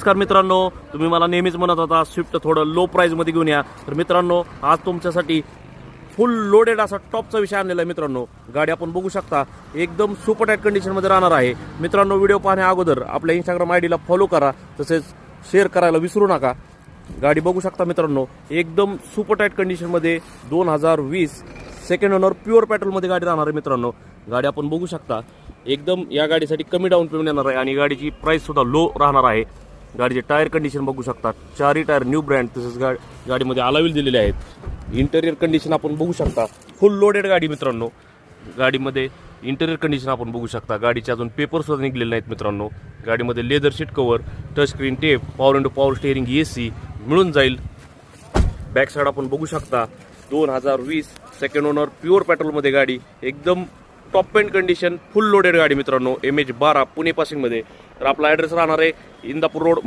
नमस्कार मित्रांनो, तुम्ही मला नेहमीच म्हणत होता स्विफ्ट थोडं लो प्राईजमध्ये घेऊन या. तर मित्रांनो, आज तुमच्यासाठी फुल लोडेड असा टॉपचा विषय आणलेला आहे. मित्रांनो, गाडी आपण बघू शकता एकदम सुपर टाईट कंडिशनमध्ये राहणार आहे. मित्रांनो, व्हिडिओ पाहण्या अगोदर आपल्या इंस्टाग्राम आयडीला फॉलो करा, तसेच शेअर करायला विसरू नका. गाडी बघू शकता मित्रांनो, एकदम सुपर टाईट कंडिशनमध्ये 2020 सेकंड ओनर प्युअर पेट्रोलमध्ये गाडी राहणार आहे. मित्रांनो, गाडी आपण बघू शकता एकदम या गाडीसाठी कमी डाऊन पेमेंट येणार आहे आणि गाडीची प्राईस सुद्धा लो राहणार आहे. गाडीचे टायर कंडिशन बघू शकता, चारही टायर न्यू ब्रँड, तसेच गाडीमध्ये अलाविल दिलेले आहेत. इंटेरियर कंडिशन आपण बघू शकता, फुल लोडेड गाडी. मित्रांनो, गाडीमध्ये इंटेरियर कंडिशन आपण बघू शकता, गाडीचे अजून पेपर सुद्धा निघलेले नाहीत. मित्रांनो, गाडीमध्ये leather seat cover, touch screen tape, power into power steering, AC मिळून जाईल. बॅक साईड आपण बघू शकता 2020 सेकंड ओनर प्युअर पेट्रोलमध्ये गाडी, एकदम टॉप एंड कंडिशन, फुल लोडेड गाडी. मित्रांनो, MH12 पुणे पासिंगमध्ये. तर आपला ॲड्रेस राहणार आहे इंदापूर रोड,